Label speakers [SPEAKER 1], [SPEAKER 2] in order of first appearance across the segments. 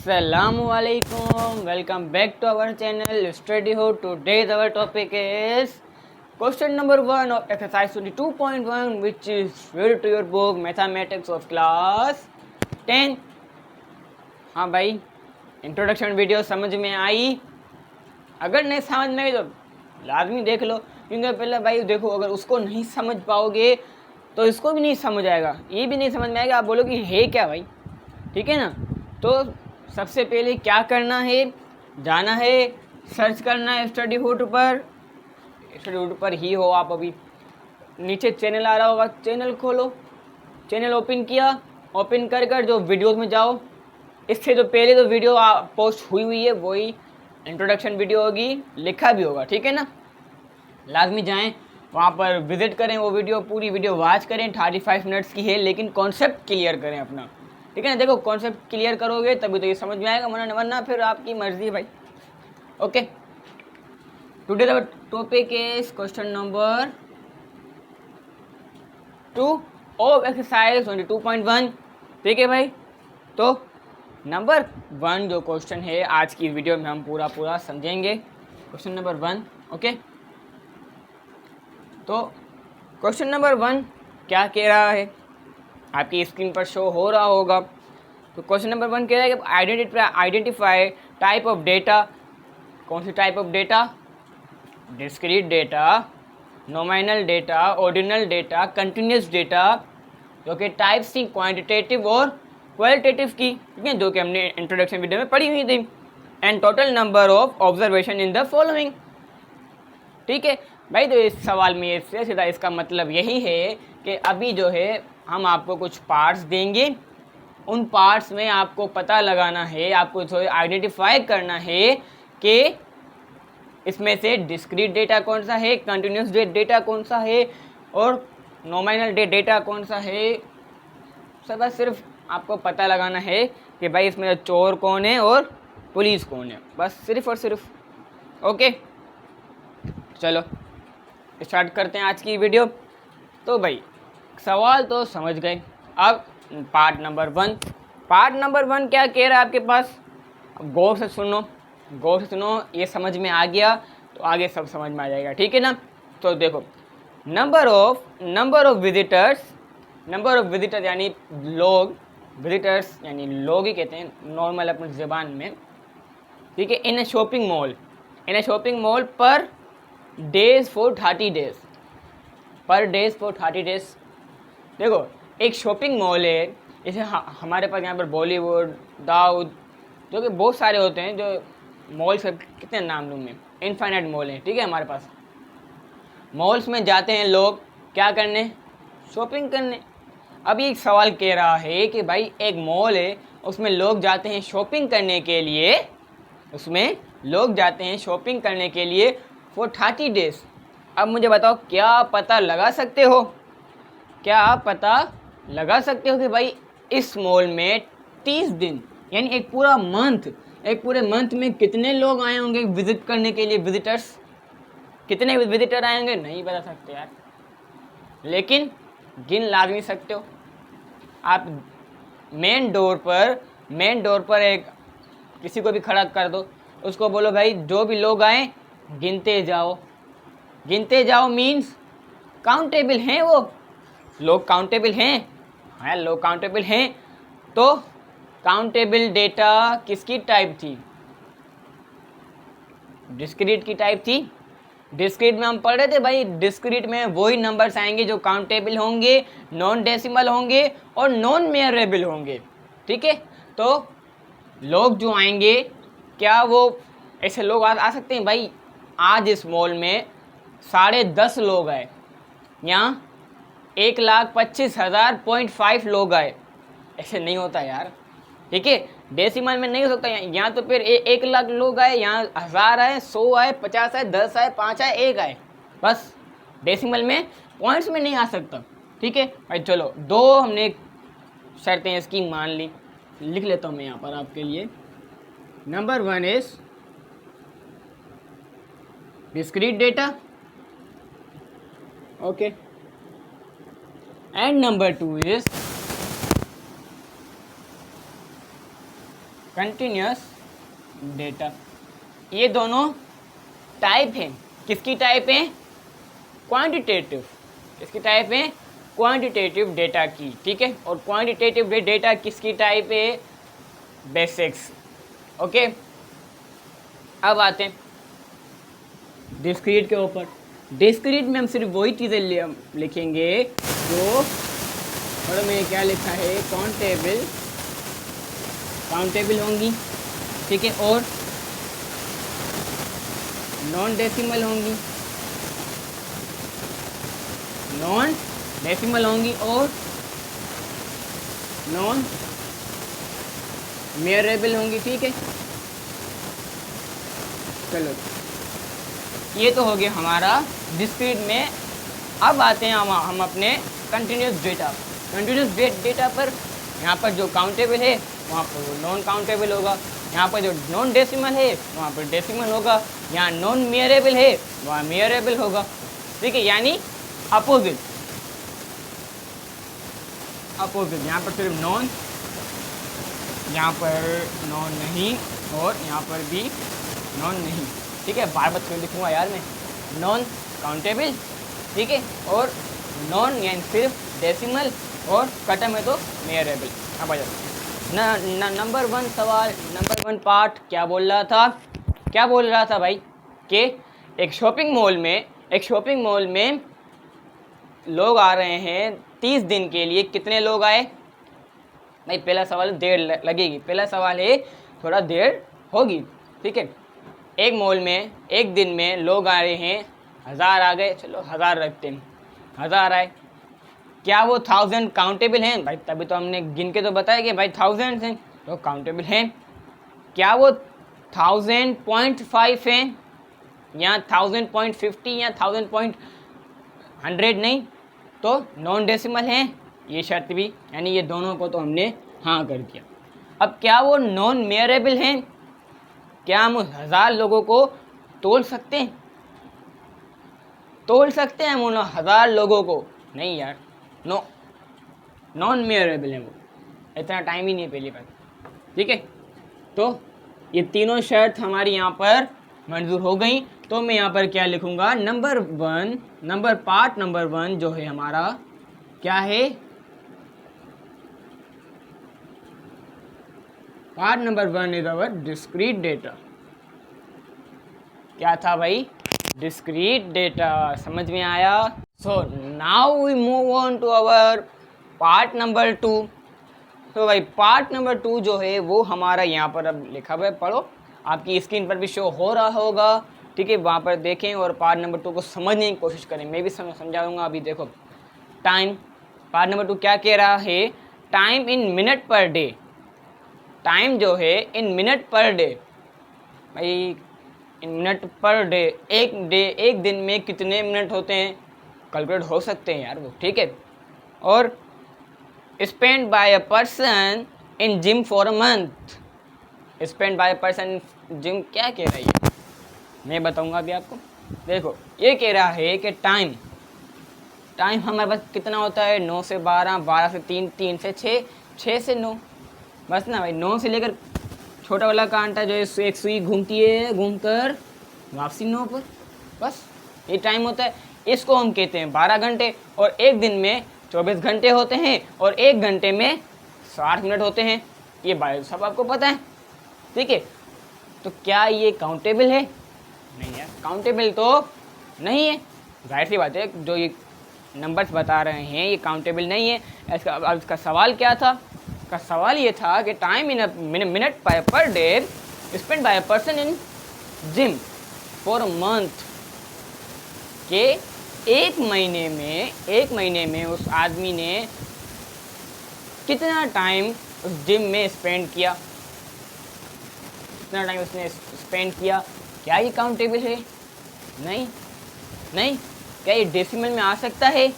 [SPEAKER 1] Assalamualaikum. Welcome back to our channel Study Ho. Today's our topic is question number 1 of exercise 22.1, which is read to your book Mathematics of class 10. हाँ भाई, introduction video समझ में आई? अगर नहीं समझ में आई तो लाजमी देख लो, क्योंकि पहले भाई देखो, अगर उसको नहीं समझ पाओगे तो इसको भी नहीं समझ आएगा, ये भी नहीं समझ में आएगा, आप बोलोगे है क्या भाई, ठीक है ना। तो सबसे पहले क्या करना है, जाना है, सर्च करना है स्टडी हुड पर ही हो आप। अभी नीचे चैनल आ रहा होगा, चैनल खोलो, चैनल ओपन किया, ओपन कर जो वीडियोस में जाओ, इससे जो पहले जो वीडियो पोस्ट हुई है वही इंट्रोडक्शन वीडियो होगी, लिखा भी होगा, ठीक है ना। लाजमी जाएं, वहाँ पर विजिट करें, वो वीडियो पूरी वीडियो वॉच करें। 35 मिनट्स की है, लेकिन कॉन्सेप्ट क्लियर करें अपना, ठीक है ना। देखो, कॉन्सेप्ट क्लियर करोगे तभी तो ये समझ में आएगा, वरना फिर आपकी मर्जी भाई। Okay, today the topic is question number 2 of exercise 22.1, ठीक है भाई। तो नंबर 1 जो क्वेश्चन है आज की वीडियो में हम पूरा समझेंगे। Question number 1, okay. तो क्वेश्चन नंबर 1 क्या कह रहा है, आपकी स्क्रीन पर शो हो रहा होगा। तो क्वेश्चन नंबर 1 कह रहा है कि आइडेंटिफाई टाइप ऑफ डेटा। कौन सी type of data? Discrete data, nominal data, ordinal data, continuous data, जो कि टाइप्स थी क्वांटिटेटिव और क्वालिटेटिव की, ठीक है, जो कि हमने इंट्रोडक्शन वीडियो में पढ़ी हुई थी। And total number of observation in the following, ठीक है भाई। तो इस सवाल में इससे सीधा इसका मतलब यही है कि अभी जो है हम आपको कुछ पार्ट्स देंगे, उन पार्ट्स में आपको पता लगाना है, आपको जो आइडेंटिफाई करना है कि इसमें से डिस्क्रीट डेटा कौन सा है, कंटिन्यूस डेटा कौन सा है, और नॉमिनल डेटा कौन सा है। सब सिर्फ आपको पता लगाना है कि भाई इसमें चोर कौन है और पुलिस कौन है, बस सिर्फ और सिर्फ। ओके, चलो स्टार्ट करते हैं आज की वीडियो। तो भाई सवाल तो समझ गए, अब पार्ट नंबर 1 क्या कह रहा है आपके पास। अब गौर से सुनो, ये समझ में आ गया तो आगे सब समझ में आ जाएगा, ठीक है ना। तो देखो, नंबर ऑफ विजिटर्स यानी लोग, विजिटर्स यानी लोग ही कहते हैं नॉर्मल अपनी ज़बान में, ठीक है। इन ए शॉपिंग मॉल पर डेज फॉर 30 डेज। देखो, एक शॉपिंग मॉल है, जैसे हमारे पास यहाँ पर बॉलीवुड, दाऊद, जो कि बहुत सारे होते हैं, जो मॉल्स कितने नाम लूँ मैं, इनफाइनाइट मॉल हैं, ठीक है। हमारे पास मॉल्स में जाते हैं लोग क्या करने, शॉपिंग करने। अभी एक सवाल कह रहा है कि भाई एक मॉल है, उसमें लोग जाते हैं शॉपिंग करने के लिए फॉर 30 डेज। अब मुझे बताओ, क्या पता लगा सकते हो कि भाई इस मॉल में 30 दिन यानी एक पूरे मंथ में कितने लोग आए होंगे विजिट करने के लिए। विजिटर्स कितने विजिटर आए होंगे नहीं बता सकते यार, लेकिन गिन लाजमी सकते हो। आप मेन डोर पर एक किसी को भी खड़ा कर दो, उसको बोलो भाई जो भी लोग आए गिनते जाओ मीन्स काउंटेबल हैं, वो लोग काउंटेबल हैं। हाँ, लोग काउंटेबल हैं। तो काउंटेबल डेटा किसकी टाइप थी? डिस्क्रीट की टाइप थी। डिस्क्रीट में हम पढ़ रहे थे भाई, डिस्क्रीट में वही नंबर्स आएंगे जो काउंटेबल होंगे, नॉन डेसिमल होंगे और नॉन मेयरेबल होंगे, ठीक है। तो लोग जो आएंगे, क्या वो ऐसे लोग आ सकते हैं भाई, आज इस मॉल में 10.5 लोग आए, यहाँ 1,25,000.5 लोग आए, ऐसे नहीं होता यार, ठीक है। डेसिमल में नहीं हो सकता, यहाँ तो फिर 1 लाख लोग आए, यहाँ 1000 आए, 100 आए, 50 आए, 10 आए, 5 आए, 1 आए, बस। डेसिमल में पॉइंट्स में नहीं आ सकता, ठीक है भाई। चलो, 2 हमने शर्तें इसकी मान ली, लिख लेता हूँ मैं यहाँ पर आपके लिए। Number 1 is discrete data, okay, and number 2 is continuous data. ये दोनों टाइप हैं, किसकी टाइप है? क्वांटिटेटिव। किसकी टाइप है? क्वांटिटेटिव डेटा की, ठीक है। और क्वांटिटेटिव डेटा किसकी टाइप है? बेसिक्स। ओके, अब आते हैं डिस्क्रीट के ऊपर। डिस्क्रीट में हम सिर्फ वही चीज़ें लिखेंगे जो, और मैंने क्या लिखा है, काउंटेबल होंगी, ठीक है, और नॉन डेसिमल होंगी, और नॉन मेयरेबल होंगी, ठीक है। चलो, ये तो हो गया हमारा डिस्क्रीट में। अब आते हैं हम अपने कंटिन्यूस डेटा पर। यहाँ पर जो काउंटेबल है वहाँ पर नॉन काउंटेबल होगा, यहाँ पर जो नॉन डेसिमल है वहाँ पर डेसिमल होगा, यहाँ नॉन मेयरेबल है वहाँ मेयरेबल होगा, ठीक है। यानी अपोजिट, यहाँ पर सिर्फ नॉन, यहाँ पर नॉन नहीं, और यहाँ पर भी नॉन नहीं, ठीक है। बार बार क्यों लिखूँगा यार मैं? नॉन काउंटेबल, ठीक है, और नॉन यानी सिर्फ डेसिमल, और कटम है तो मेयरेबल। अब आ जाते हैं नंबर 1 सवाल, नंबर 1 पार्ट। क्या बोल रहा था भाई कि एक शॉपिंग मॉल में लोग आ रहे हैं 30 दिन के लिए। कितने लोग आए भाई? पहला सवाल देर लगेगी, पहला सवाल है थोड़ा देर होगी, ठीक है। एक मॉल में एक दिन में लोग आ रहे हैं 1000 आ गए, चलो 1000 रखते हैं, 1000 आए। क्या वो 1000 काउंटेबल हैं भाई? तभी तो हमने गिन के तो बताया कि भाई 1000 हैं तो काउंटेबल हैं। क्या वो 1000.5 हैं या 1000.50 या 1000.100 नहीं, तो नॉन डेसिमल हैं, ये शर्त भी, यानी ये दोनों को तो हमने हाँ कर दिया। अब क्या वो नॉन मेयरेबल हैं? क्या हम 1000 लोगों को तोल सकते हैं हम उन 1000 लोगों को? नहीं यार, नो, नॉन मेयरेबल है वो, इतना टाइम ही नहीं है पहली बात, ठीक है। तो ये तीनों शर्त हमारी यहाँ पर मंजूर हो गई। तो मैं यहाँ पर क्या लिखूँगा? पार्ट नंबर 1 जो है हमारा क्या है? Part number 1 is our discrete data. क्या था भाई? Discrete data. समझ में आया? So now we move on to our part number 2। तो भाई पार्ट नंबर 2 जो है वो हमारा यहाँ पर अब लिखा हुआ है, पढ़ो, आपकी स्क्रीन पर भी शो हो रहा होगा, ठीक है। वहाँ पर देखें और पार्ट नंबर 2 को समझने की कोशिश करें। मैं भी समझाऊंगा। अभी देखो टाइम, पार्ट नंबर 2 क्या कह रहा है? Time in minute per day. Time जो है इन मिनट पर डे, भाई इन मिनट पर डे, एक दिन में कितने मिनट होते हैं कैलकुलेट हो सकते हैं यार वो, ठीक है। और spend by a person in gym for a month. Spend by a person gym क्या कह रहा है मैं बताऊंगा अभी आपको। देखो ये कह रहा है कि टाइम हमारे पास कितना होता है? 9 से 12, 12 से 3, 3 से 6, 6 से 9, बस ना भाई। 9 से लेकर छोटा वाला कांटा जो है एक सुई घूमती है, घूमकर वापसी 9 पर, बस ये टाइम होता है। इसको हम कहते हैं 12 घंटे। और एक दिन में 24 घंटे होते हैं और एक घंटे में 60 मिनट होते हैं। ये बात सब आपको पता है, ठीक है। तो क्या ये काउंटेबल है? नहीं यार, काउंटेबल तो नहीं है, जाहिर सी बात है। जो ये नंबर्स बता रहे हैं ये काउंटेबल नहीं है। अब इसका सवाल क्या था? का सवाल ये था कि time in a minute per day spend by a person in gym for a month, के एक महीने में उस आदमी ने कितना टाइम उस जिम में स्पेंड किया, कितना टाइम उसने स्पेंड किया। क्या ये काउंटेबल है? नहीं। क्या ये डेसिमल में आ सकता है?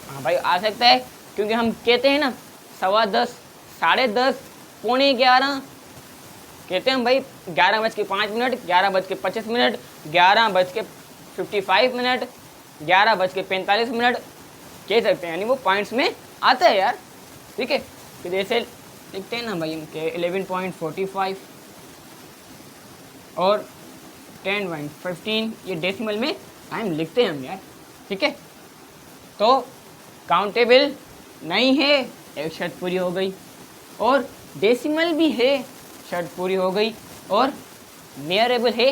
[SPEAKER 1] हाँ भाई आ सकता है, क्योंकि हम कहते हैं ना 10:15, 10:30, 11:45 कहते हैं हम भाई। 11:05, 11:25, 11:55, 11:45 कह सकते हैं, यानी वो पॉइंट्स में आता है यार, ठीक है। फिर जैसे लिखते हैं ना भाई हम के 11.45 और 10.15, ये डेसिमल में टाइम लिखते हैं हम यार, ठीक है। तो काउंटेबल नहीं है, एक शर्त पूरी हो गई, और डेसिमल भी है, शर्त पूरी हो गई, और मेयरेबल है।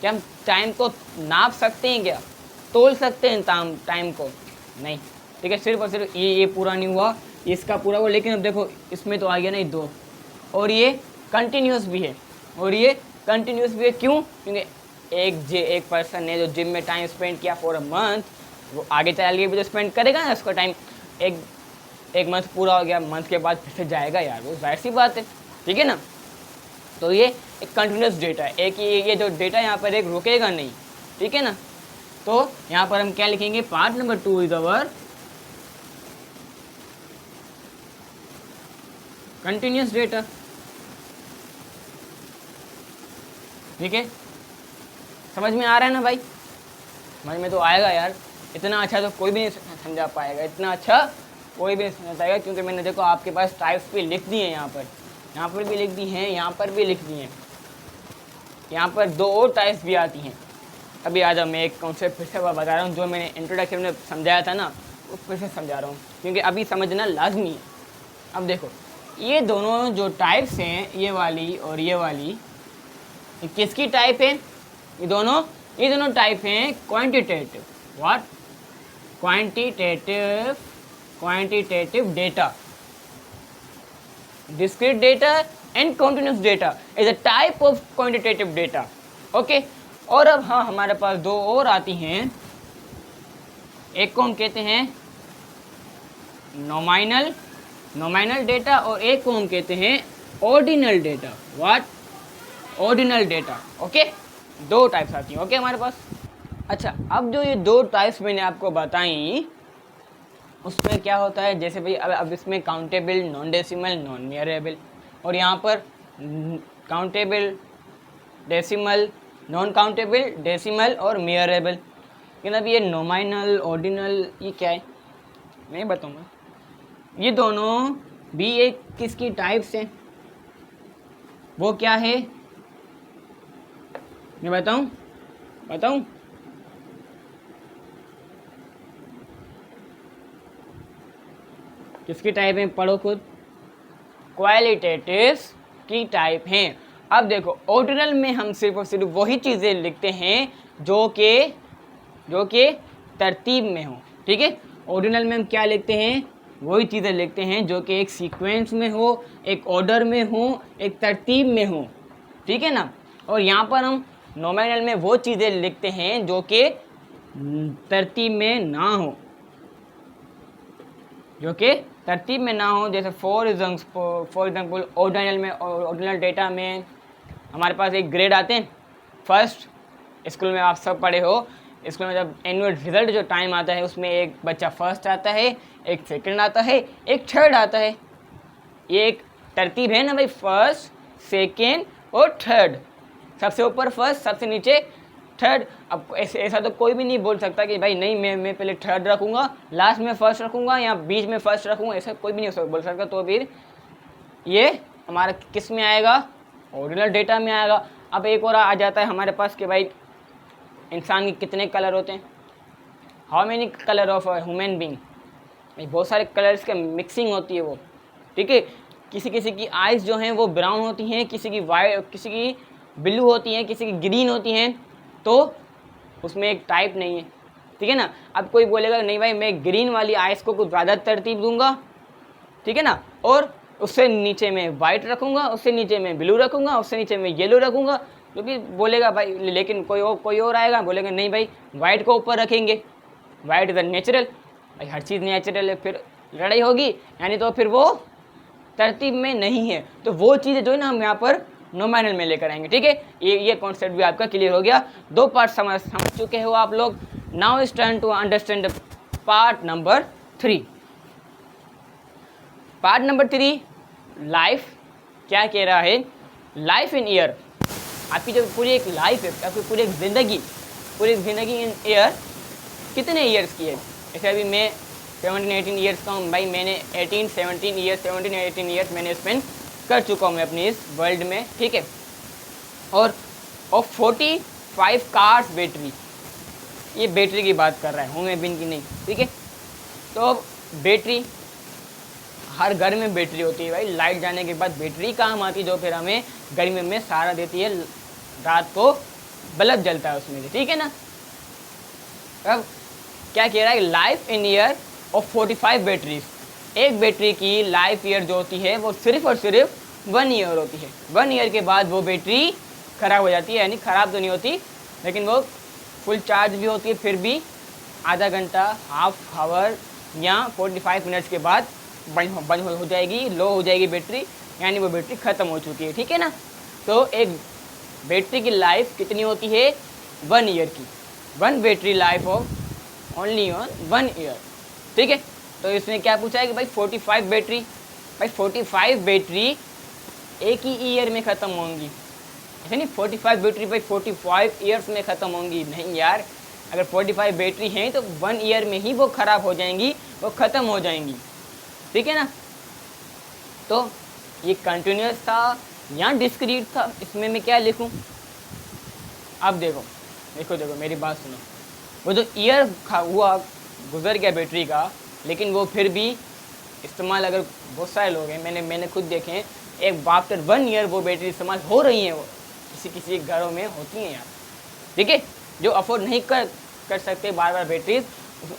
[SPEAKER 1] क्या हम टाइम को नाप सकते हैं, क्या तोल सकते हैं टाइम को? नहीं, ठीक है। सिर्फ और सिर्फ ये पूरा नहीं हुआ, इसका पूरा हुआ, लेकिन अब देखो इसमें तो आ गया नहीं 2, और ये कंटिन्यूस भी है, और ये कंटिन्यूस भी है। क्यों? क्योंकि एक पर्सन ने जो जिम में टाइम स्पेंड किया फॉर अ मंथ, वो आगे चल के भी तो स्पेंड करेगा ना उसका टाइम। एक मंथ पूरा हो गया, मंथ के बाद फिर से जाएगा यार, वो जाहिर सी बात है, ठीक है ना। तो ये एक कंटिन्यूस डेटा है, एक ये जो डेटा यहाँ पर एक रुकेगा नहीं, ठीक है ना। तो यहाँ पर हम क्या लिखेंगे, part number 2 is our continuous data, ठीक है। समझ में आ रहा है ना भाई? समझ में तो आएगा यार, इतना अच्छा तो कोई भी नहीं समझा पाएगा, इतना अच्छा कोई भी नहीं समझा पाएगा, क्योंकि मैंने देखो आपके पास टाइप्स भी लिख दी हैं, यहाँ पर भी लिख दी हैं, यहाँ पर भी लिख दी हैं, यहाँ पर 2 और टाइप्स भी आती हैं। अभी आ जाओ, मैं एक कॉन्सेप्ट फिर से बता रहा हूँ, जो मैंने इंट्रोडक्शन में समझाया था ना, वो फिर से समझा रहा हूँ, क्योंकि अभी समझना लाजमी है। अब देखो, ये दोनों जो टाइप्स हैं, ये वाली और ये वाली, ये किसकी टाइप है? ये दोनों टाइप हैं quantitative. What? Quantitative data. Discrete data and continuous data is a type of quantitative data, okay. और अब हाँ, हमारे पास 2 और आती हैं, एक को हम कहते हैं नॉमिनल डेटा, और एक को हम कहते हैं ordinal data. What? Ordinal data, okay. 2 types आती हैं, ओके, हमारे पास। अच्छा, अब जो ये 2 टाइप्स मैंने आपको बताई, उसमें क्या होता है, जैसे भाई अब इसमें काउंटेबल, नॉन डेसिमल, नॉन मेयरेबल, और यहाँ पर countable, decimal, non countable, decimal और मेयरेबल। लेकिन अब ये नॉमिनल, ऑर्डिनल, ये क्या है मैं बताऊँगा। ये दोनों भी एक किसकी टाइप्स हैं, वो क्या है मैं बताऊं? किसकी टाइप है? पढ़ो खुद। क्वालिटेटिव्स की टाइप हैं। अब देखो, ऑर्डिनल में हम सिर्फ और सिर्फ वही चीज़ें लिखते हैं जो कि तरतीब में हो, ठीक है। ऑर्डिनल में हम क्या लिखते हैं? वही चीज़ें लिखते हैं जो कि एक सीक्वेंस में हो, एक ऑर्डर में हो, एक तरतीब में हो, ठीक है ना। और यहाँ पर हम नॉमिनल में वो चीज़ें लिखते हैं जो कि तरतीब में ना हो, जैसे फॉर एग्जाम्पल ऑर्डिनल डेटा में हमारे पास एक ग्रेड आते हैं। फर्स्ट, स्कूल में आप सब पढ़े हो, स्कूल में जब एनुअल रिजल्ट जो टाइम आता है, उसमें एक बच्चा फर्स्ट आता है, एक सेकंड आता है, एक थर्ड आता है। ये एक तरतीब है ना भाई, फर्स्ट, सेकंड और थर्ड। सबसे ऊपर फर्स्ट, सबसे नीचे थर्ड। अब ऐसा तो कोई भी नहीं बोल सकता कि भाई नहीं, मैं पहले थर्ड रखूँगा, लास्ट में फर्स्ट रखूँगा, या बीच में फर्स्ट रखूँगा, ऐसा कोई भी नहीं बोल सकता। तो फिर ये हमारा किस में आएगा? ऑर्डिनल डेटा में आएगा। अब एक और आ जाता है हमारे पास कि भाई इंसान के कितने कलर होते हैं, how many colour of a human being. बहुत सारे कलर्स के मिक्सिंग होती है वो, ठीक है। किसी की आइज़ जो हैं वो ब्राउन होती हैं, किसी की वाइट, किसी की ब्लू होती हैं, किसी की ग्रीन होती हैं, तो उसमें एक टाइप नहीं है, ठीक है ना। अब कोई बोलेगा नहीं भाई, मैं ग्रीन वाली आइस को कुछ ज़्यादा तरतीब दूंगा, ठीक है ना, और उससे नीचे में वाइट रखूँगा, उससे नीचे में ब्लू रखूँगा, उससे नीचे में येलो रखूँगा, तो भी बोलेगा भाई, लेकिन कोई और आएगा बोलेगा नहीं भाई, वाइट को ऊपर रखेंगे, वाइट इज़ नेचुरल। भाई हर चीज़ नेचुरल है, फिर लड़ाई होगी, यानी तो फिर वो तरतीब में नहीं है। तो वो चीज़ें जो है ना हम यहाँ पर नॉमिनल में लेकर आएंगे, ठीक है। ये कॉन्सेप्ट भी आपका क्लियर हो गया। 2 पार्ट समझ चुके हो आप लोग। Now it's turn to understand part number 3। Part number 3, life क्या कह रहा है? Life in year. आपकी जो पूरी एक लाइफ है, आपकी पूरी एक ज़िंदगी इन ईयर कितने ईयर्स की है? जैसे अभी मैं 17-18 ईयर्स का हूँ भाई, मैंने 17-18 ईयर्स मैंने स्पेंड कर चुका हूँ मैं अपनी इस वर्ल्ड में, ठीक है। और 45 कार्स बैटरी, ये बैटरी की बात कर रहा है, हूँ मैं बिन की नहीं, ठीक है। तो बैटरी, हर घर में बैटरी होती है भाई, लाइट जाने के बाद बैटरी काम आती है जो फिर हमें गर्मी में सहारा देती है, रात को बल्ब जलता है उसमें से, ठीक है ना। अब क्या कह रहा है, life in year of 45 batteries, एक बैटरी की लाइफ ईयर जो होती है वो सिर्फ और सिर्फ 1 ईयर होती है। 1 ईयर के बाद वो बैटरी ख़राब हो जाती है, यानी ख़राब तो नहीं होती लेकिन वो फुल चार्ज भी होती है, फिर भी आधा घंटा, हाफ आवर या 45 मिनट्स के बाद बंद हो जाएगी, लो हो जाएगी बैटरी, यानी वो बैटरी ख़त्म हो चुकी है, ठीक है ना। तो एक बैटरी की लाइफ कितनी होती है, 1 ईयर की, 1 battery life of only on 1 year, ठीक है। तो इसमें क्या पूछा है कि भाई 45 बैटरी, भाई 45 बैटरी एक ही ईयर में ख़त्म होंगी, ऐसे नहीं 45 बैटरी भाई 45 ईयर्स में ख़त्म होंगी, नहीं यार। अगर 45 बैटरी हैं तो 1 ईयर में ही वो ख़राब हो जाएंगी, वो ख़त्म हो जाएंगी, ठीक है ना। तो ये कंटिन्यूस था या डिस्क्रीट था, इसमें मैं क्या लिखूं। अब देखो मेरी बात सुनो, वो जो ईयर हुआ गुजर गया बैटरी का, लेकिन वो फिर भी इस्तेमाल, अगर बहुत सारे लोग हैं, मैंने खुद देखे हैं, एक आफ्टर 1 ईयर वो बैटरी इस्तेमाल हो रही है, वो किसी घरों में होती हैं यार, ठीक है। जो अफोर्ड नहीं कर सकते बार बार बैटरीज,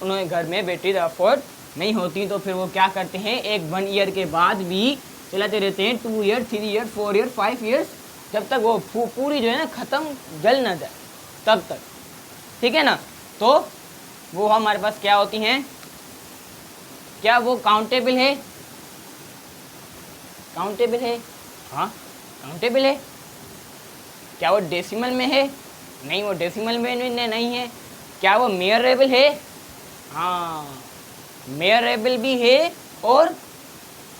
[SPEAKER 1] उन्होंने घर में बैटरीज अफोर्ड नहीं होती, तो फिर वो क्या करते हैं, एक 1 ईयर के बाद भी चलाते रहते हैं, 2 ईयर, 3 ईयर, 4 ईयर, 5 ईयर्स, जब तक वो पूरी जो है ना ख़त्म, जल ना जाए तब तक, ठीक है ना। तो वो हमारे पास क्या होती हैं, क्या वो काउंटेबल है, काउंटेबल है, हाँ काउंटेबल है। क्या वो डेसिमल में है, नहीं वो डेसिमल में नहीं है। क्या वो मेयरेबल है, हाँ मेयरेबल भी है और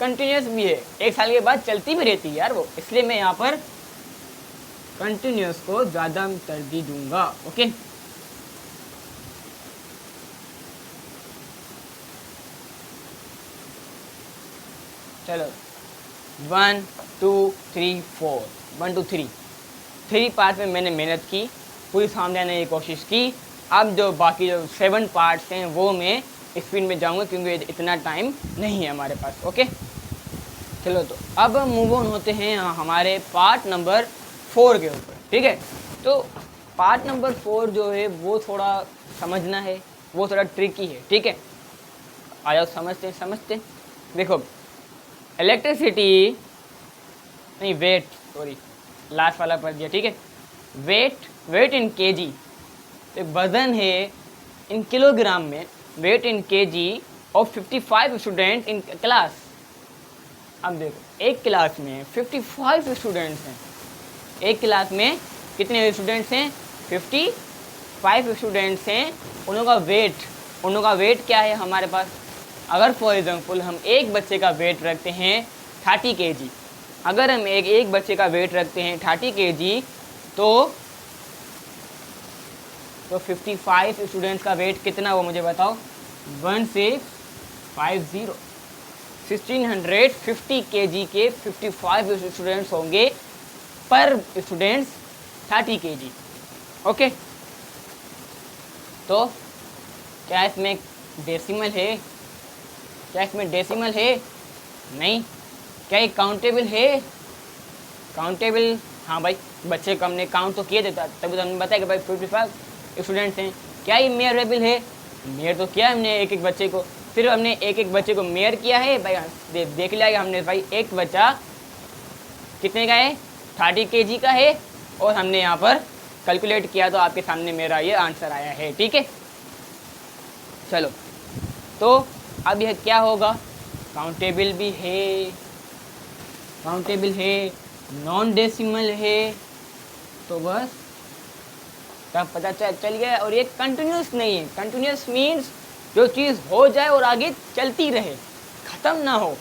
[SPEAKER 1] कंटिन्यूस भी है, 1 साल के बाद चलती भी रहती है यार वो, इसलिए मैं यहाँ पर कंटिन्यूस को ज़्यादा तरजीह दूंगा, ओके। चलो 1 2 3 4, 1 2 3 पार्ट में मैंने मेहनत की, पूरी सामने आने की कोशिश की। अब जो बाकी जो 7 पार्ट्स हैं वो मैं स्पीड में जाऊंगा, क्योंकि इतना टाइम नहीं है हमारे पास, ओके। चलो तो अब मूव ऑन होते हैं हमारे पार्ट नंबर 4 के ऊपर, ठीक है। तो पार्ट नंबर 4 जो है वो थोड़ा समझना है, वो थोड़ा ट्रिकी है, ठीक है। आ जाओ समझते। देखो इलेक्ट्रिसिटी नहीं, वेट, सॉरी लास्ट वाला पढ़ दिया, ठीक है। वेट इन केजी, एक वजन है इन किलोग्राम में, weight in KG of 55 student in class. अब देखो एक क्लास में 55 स्टूडेंट्स हैं, एक क्लास में कितने स्टूडेंट्स हैं, 55 स्टूडेंट्स हैं। उनका वेट क्या है हमारे पास, अगर फॉर एग्जांपल हम एक बच्चे का वेट रखते हैं 30 kg, अगर हम एक बच्चे का वेट रखते हैं 30 kg, तो 55 स्टूडेंट्स का वेट कितना वो मुझे बताओ, 1650 1650 kg के 55 स्टूडेंट्स होंगे, पर स्टूडेंट्स 30 kg, ओके। तो क्या इसमें डेसिमल है, नहीं। क्या ये काउंटेबल है, काउंटेबल, हाँ भाई बच्चे को हमने काउंट तो किए देता, तभी तो हमने बताया कि भाई 55 स्टूडेंट्स हैं। क्या ये मेयरेबल है, मेयर तो किया हमने एक बच्चे को, सिर्फ हमने एक बच्चे को मेयर किया है भाई, देख लिया कि हमने भाई एक बच्चा कितने का है, 30 kg का है, और हमने यहाँ पर कैलकुलेट किया तो आपके सामने मेरा ये आंसर आया है, ठीक है। चलो तो अब यह क्या होगा, काउंटेबल भी है, नॉन डेसिमल है, तो बस तब पता चल गया। और ये कंटिन्यूस नहीं है, कंटिन्यूस मीन्स जो चीज़ हो जाए और आगे चलती रहे, ख़त्म ना हो,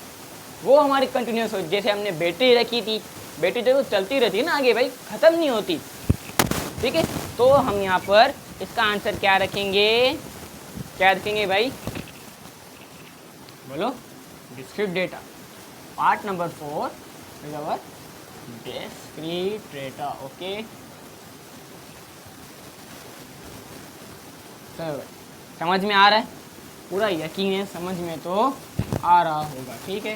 [SPEAKER 1] वो हमारी कंटिन्यूस हो। जैसे हमने बैटरी रखी थी, बैटरी तो चलती रहती है ना आगे भाई, ख़त्म नहीं होती, ठीक है। तो हम यहाँ पर इसका आंसर क्या रखेंगे भाई, बोलो discrete data. Part number 4 is our discrete data. Okay, चलो समझ में आ रहा है? पूरा यकीन है समझ में तो आ रहा होगा। ठीक है,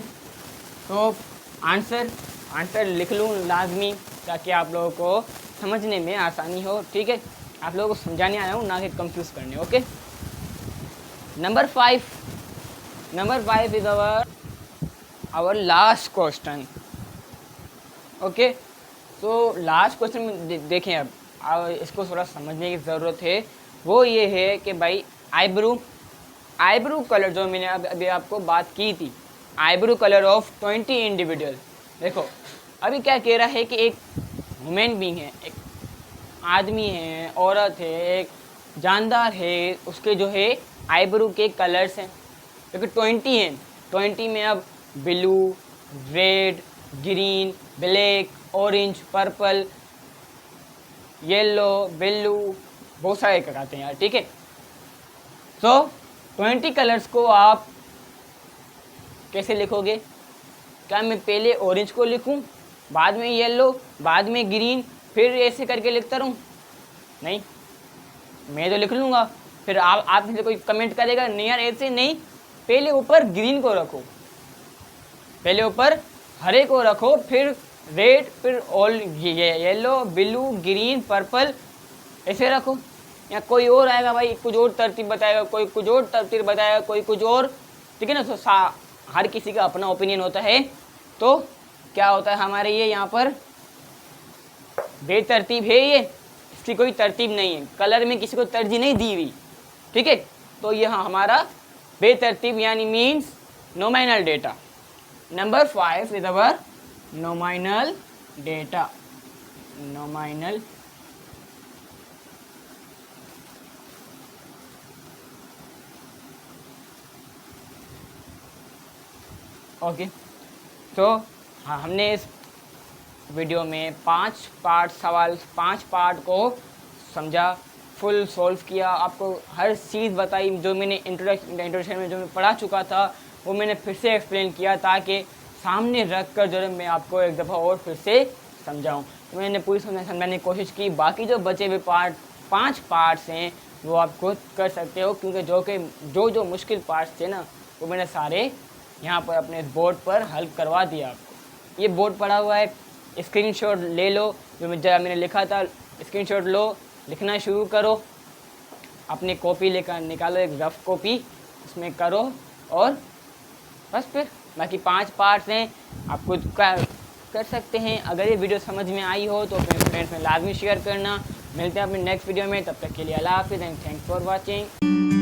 [SPEAKER 1] तो आंसर लिख लूँ लाजमी, ताकि आप लोगों को समझने में आसानी हो। ठीक है, आप लोगों को समझाने आया हूँ, ना कि कंफ्यूज करने। Okay, number 5 is our last question. Okay, तो लास्ट क्वेश्चन में देखें, अब इसको थोड़ा समझने की ज़रूरत है। वो ये है कि भाई आईब्रो कलर, जो मैंने अभी आपको बात की थी, आईब्रो कलर ऑफ 20 इंडिविजुअल। देखो अभी क्या कह रहा है कि एक ह्यूमन बीइंग है, एक आदमी है, औरत है, एक जानदार है, उसके जो है आईब्रो के कलर्स हैं, क्योंकि 20 हैं। 20 में अब blue, red, green, black, orange, purple, yellow, blue, बहुत सारे कहते हैं यार। ठीक है, तो 20 कलर्स को आप कैसे लिखोगे? क्या मैं पहले ऑरेंज को लिखूं, बाद में येलो, बाद में ग्रीन, फिर ऐसे करके लिखता रहूं? नहीं, मैं तो लिख लूँगा। फिर आप में से कोई कमेंट करेगा नहीं यार ऐसे नहीं, पहले ऊपर ग्रीन को रखो, पहले ऊपर हरे को रखो, फिर रेड, फिर all yellow, blue, green, purple, ऐसे रखो। या कोई और आएगा भाई, कुछ और तरतीब बताएगा, कोई कुछ और तरतीब बताएगा, कोई कुछ और। ठीक है ना, तो हर किसी का अपना ओपिनियन होता है। तो क्या होता है हमारे ये यहाँ पर बेतरतीब है, ये इसकी कोई तरतीब नहीं है, कलर में किसी को तरजीह नहीं दी हुई। ठीक है, तो यह हमारा बेतरतीब यानी means nominal data. Number 5 is our nominal data. Nominal okay, तो हाँ, हमने इस वीडियो में 5 पार्ट को समझा, फुल सॉल्व किया, आपको हर चीज़ बताई। जो मैंने इंट्रोडक्शन में जो मैं पढ़ा चुका था वो मैंने फिर से एक्सप्लेन किया, ताकि सामने रख कर जो है मैं आपको एक दफ़ा और फिर से समझाऊं। तो मैंने पूरी समझाने की कोशिश की। बाकी जो बचे हुए 5 पार्ट्स हैं वो आप खुद कर सकते हो, क्योंकि जो मुश्किल पार्ट्स थे ना वो मैंने सारे यहाँ पर अपने बोर्ड पर हल करवा दिया आपको। ये बोर्ड पड़ा हुआ है, स्क्रीनशॉट ले लो, जो मैंने लिखा था स्क्रीनशॉट लो, लिखना शुरू करो, अपनी कॉपी लेकर निकालो, एक रफ कॉपी उसमें करो, और बस फिर बाकी 5 पार्ट्स हैं आप खुद कर सकते हैं। अगर ये वीडियो समझ में आई हो तो अपने फ्रेंड्स में लाजमी शेयर करना। मिलते हैं अपने नेक्स्ट वीडियो में, तब तक के लिए अल्लाह हाफिज़ एंड थैंक्स फॉर वॉचिंग।